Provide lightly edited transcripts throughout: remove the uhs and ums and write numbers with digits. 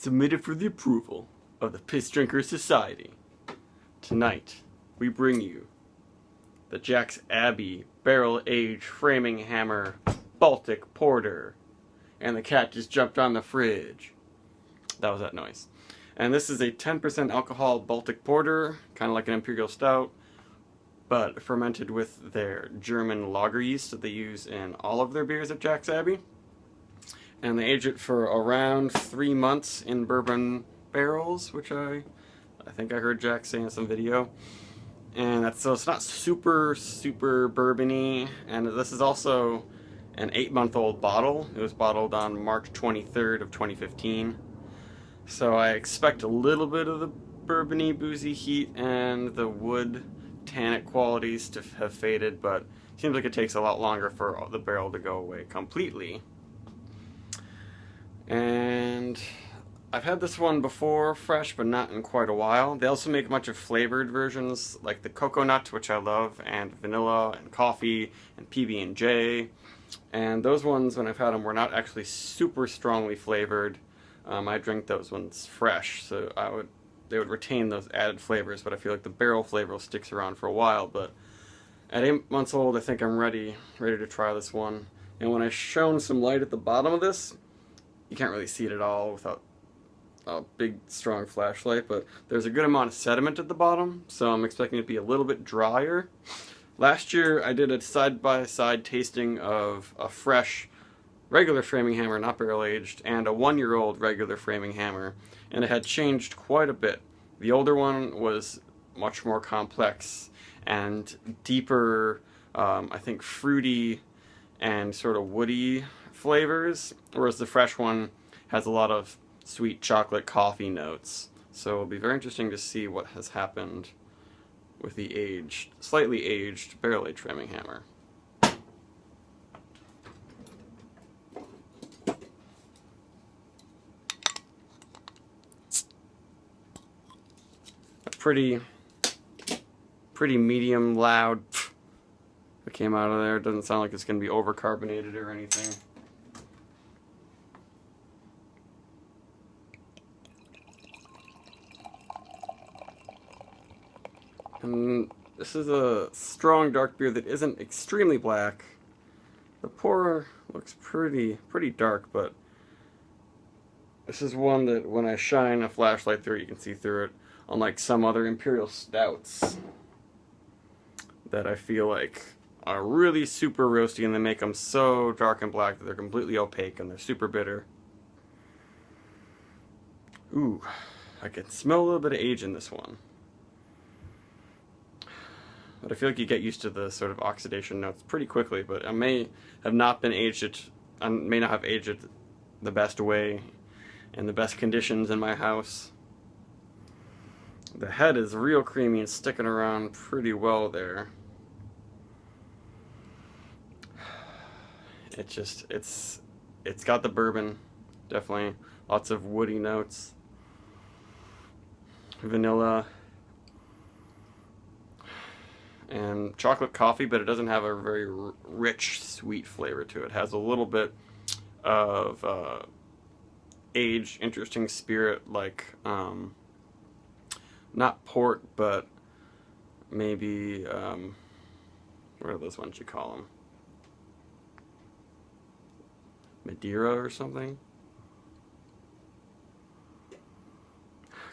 submitted for the approval of the Piss Drinkers Society. Tonight, we bring you the Jack's Abbey Barrel-Aged Framinghammer Baltic Porter. And the cat just jumped on the fridge. That was that noise. And this is a 10% alcohol Baltic Porter, kind of like an Imperial Stout, but fermented with their German lager yeast that they use in all of their beers at Jack's Abbey. And they age it for around 3 months in bourbon barrels, which I think I heard Jack say in some video. And so it's not super bourbony. And this is also an 8-month-old bottle. It was bottled on March 23rd of 2015. So I expect a little bit of the bourbony, boozy heat and the wood tannic qualities to have faded, but it seems like it takes a lot longer for the barrel to go away completely. And I've had this one before, fresh, but not in quite a while. They also make a bunch of flavored versions, like the coconut, which I love, and vanilla, and coffee, and PB&J. And those ones, when I've had them, were not actually super strongly flavored. I drink those ones fresh, so they would retain those added flavors, but I feel like the barrel flavor sticks around for a while. But at 8 months old, I think I'm ready to try this one. And when I shone some light at the bottom of this, you can't really see it at all without a big, strong flashlight, but there's a good amount of sediment at the bottom, so I'm expecting it to be a little bit drier. Last year, I did a side-by-side tasting of a fresh, regular Framinghammer, not barrel-aged, and a 1-year-old regular Framinghammer, and it had changed quite a bit. The older one was much more complex and deeper, I think fruity and sort of woody flavors, whereas the fresh one has a lot of sweet chocolate coffee notes. So it'll be very interesting to see what has happened with the slightly aged barrel-aged Framinghammer. Pretty medium loud that came out of there. It doesn't sound like it's going to be overcarbonated or anything. And this is a strong dark beer that isn't extremely black. The pour looks pretty dark, but this is one that when I shine a flashlight through it, you can see through it. Unlike some other Imperial Stouts that I feel like are really super roasty, and they make them so dark and black that they're completely opaque and they're super bitter. Ooh, I can smell a little bit of age in this one. But I feel like you get used to the sort of oxidation notes pretty quickly, but I may not have aged it the best way in the best conditions in my house. The head is real creamy and sticking around pretty well there. It's got the bourbon, definitely. Lots of woody notes. Vanilla. And chocolate coffee, but it doesn't have a very rich, sweet flavor to it. It has a little bit of aged, interesting spirit, like not port, but maybe, what are those ones you call them? Madeira or something?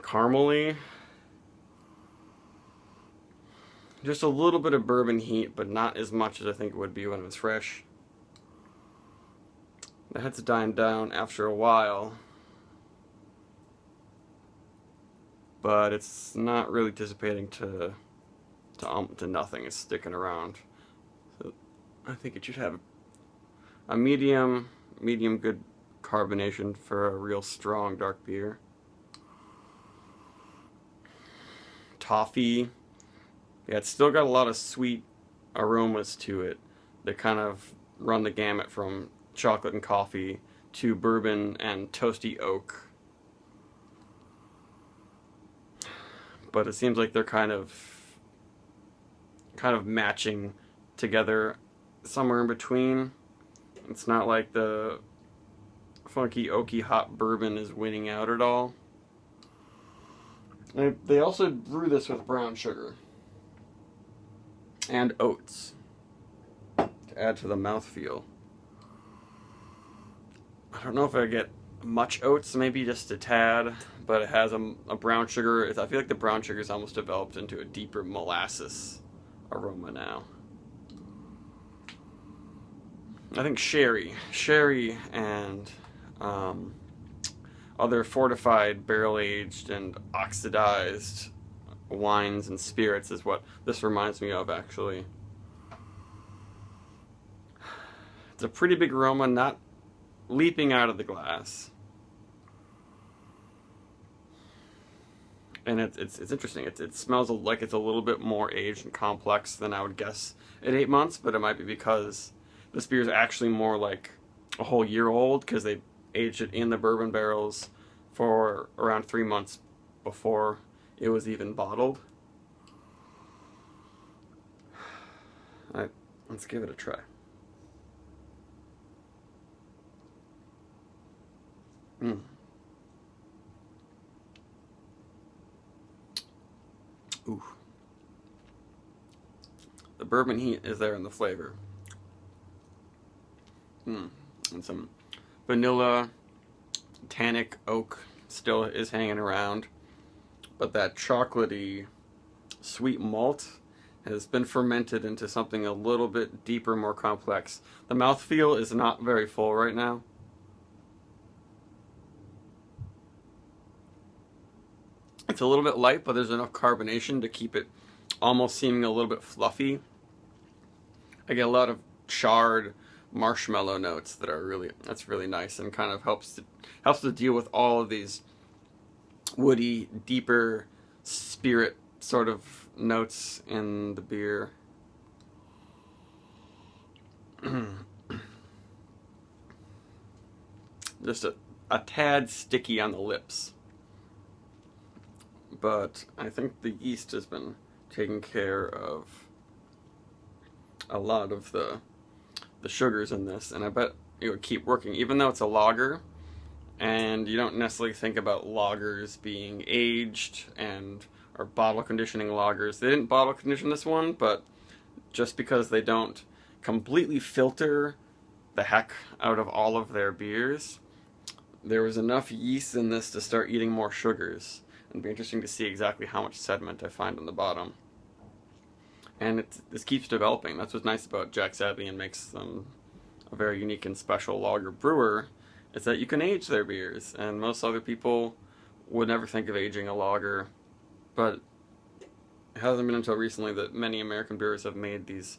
Caramely. Just a little bit of bourbon heat, but not as much as I think it would be when it was fresh. The head's dying down after a while, but it's not really dissipating to nothing. It's sticking around. So I think it should have a medium good carbonation for a real strong dark beer. Toffee. Yeah, it's still got a lot of sweet aromas to it that kind of run the gamut from chocolate and coffee to bourbon and toasty oak. But it seems like they're kind of matching together somewhere in between. It's not like the funky oaky hot bourbon is winning out at all. They also brew this with brown sugar and oats to add to the mouthfeel. I don't know if I get much oats, maybe just a tad, but it has a brown sugar. I feel like the brown sugar is almost developed into a deeper molasses aroma now. I think sherry and other fortified, barrel-aged, and oxidized wines and spirits is what this reminds me of, actually. It's a pretty big aroma, not leaping out of the glass. And it's interesting. It smells like it's a little bit more aged and complex than I would guess at 8 months, but it might be because this beer is actually more like a whole year old, because they aged it in the bourbon barrels for around 3 months before it was even bottled. Alright, let's give it a try. Ooh. The bourbon heat is there in the flavor. And some vanilla, tannic oak still is hanging around. But that chocolatey sweet malt has been fermented into something a little bit deeper, more complex. The mouthfeel is not very full right now. It's a little bit light, but there's enough carbonation to keep it almost seeming a little bit fluffy. I get a lot of charred marshmallow notes that are that's really nice, and kind of helps to deal with all of these woody, deeper spirit sort of notes in the beer. Just a tad sticky on the lips. But I think the yeast has been taking care of a lot of the sugars in this, and I bet it would keep working, even though it's a lager, and you don't necessarily think about lagers being aged or bottle conditioning lagers. They didn't bottle condition this one, but just because they don't completely filter the heck out of all of their beers, there was enough yeast in this to start eating more sugars. It'd be interesting to see exactly how much sediment I find on the bottom. And this keeps developing. That's what's nice about Jack Sadly and makes them a very unique and special lager brewer, is that you can age their beers. And most other people would never think of aging a lager. But it hasn't been until recently that many American brewers have made these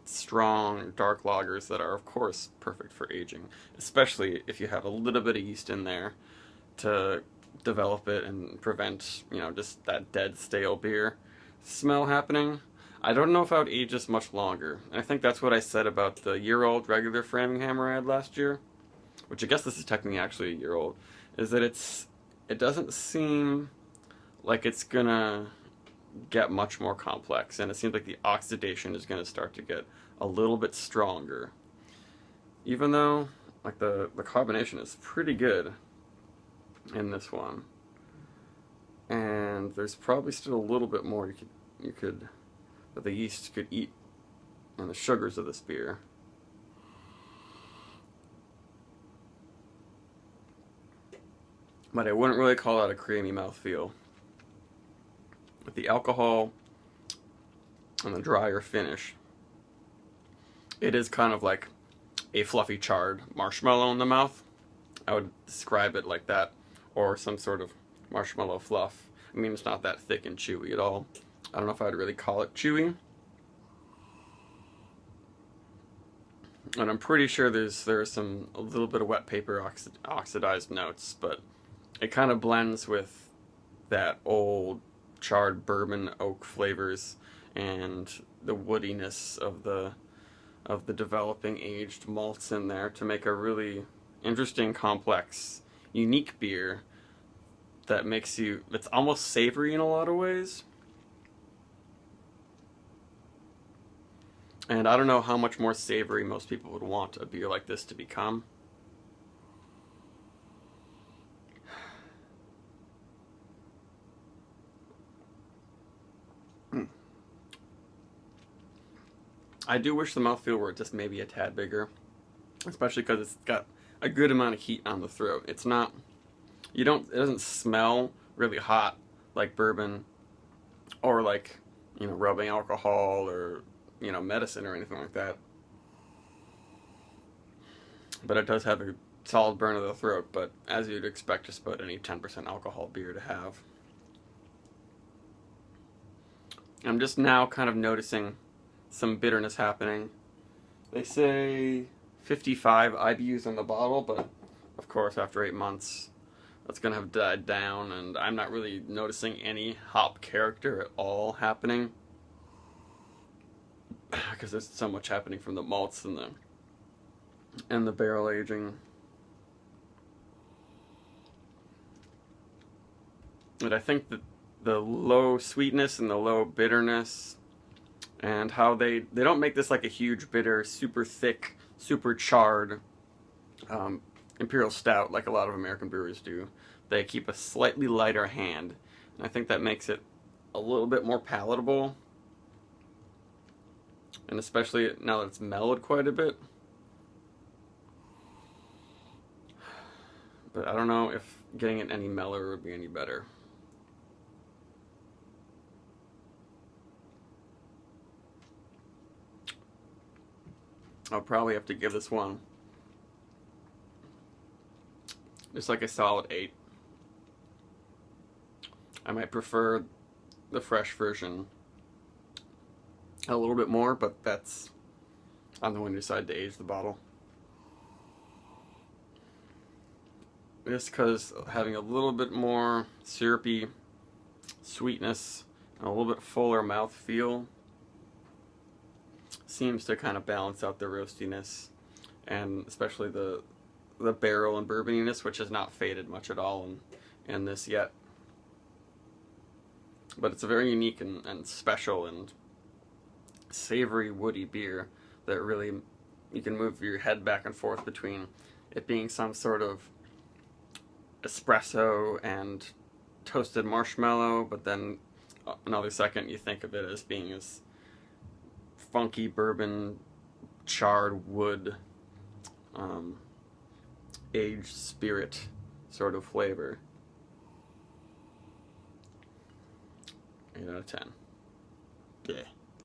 strong, dark lagers that are, of course, perfect for aging. Especially if you have a little bit of yeast in there to develop it and prevent, just that dead, stale beer smell happening. I don't know if I would age this much longer. And I think that's what I said about the year-old regular Framinghammer I had last year, which I guess this is technically actually a year old, is that it doesn't seem like it's gonna get much more complex, and it seems like the oxidation is gonna start to get a little bit stronger. Even though, like, the carbonation is pretty good in this one. And there's probably still a little bit more that the yeast could eat in the sugars of this beer. But I wouldn't really call that a creamy mouthfeel. With the alcohol and the drier finish, it is kind of like a fluffy charred marshmallow in the mouth. I would describe it like that, or some sort of marshmallow fluff. I mean, it's not that thick and chewy at all. I don't know if I'd really call it chewy. And I'm pretty sure there's a little bit of wet paper oxidized notes, but it kind of blends with that old charred bourbon oak flavors and the woodiness of the developing aged malts in there to make a really interesting, complex, unique beer that's almost savory in a lot of ways. And I don't know how much more savory most people would want a beer like this to become. I do wish the mouthfeel were just maybe a tad bigger, especially because it's got a good amount of heat on the throat. It's not, it doesn't smell really hot like bourbon or like, rubbing alcohol or, medicine or anything like that. But it does have a solid burn of the throat, but as you'd expect just about any 10% alcohol beer to have. I'm just now kind of noticing some bitterness happening. They say 55 IBUs in the bottle, but of course after 8 months that's going to have died down, and I'm not really noticing any hop character at all happening because there's so much happening from the malts and the barrel aging. But I think that the low sweetness and the low bitterness, and how they don't make this like a huge bitter, super thick, super charred imperial stout like a lot of American brewers do. They keep a slightly lighter hand, and I think that makes it a little bit more palatable, and especially now that it's mellowed quite a bit. But I don't know if getting it any mellower would be any better. I'll probably have to give this one just like a solid 8. I might prefer the fresh version a little bit more, but I'm the one who decided to age the bottle. Just because having a little bit more syrupy sweetness and a little bit fuller mouthfeel seems to kind of balance out the roastiness, and especially the barrel and bourboniness, which has not faded much at all in this yet. But it's a very unique and special and savory, woody beer that really, you can move your head back and forth between it being some sort of espresso and toasted marshmallow, but then another second you think of it as being this funky bourbon charred wood aged spirit sort of flavor. 8 out of 10. Yeah.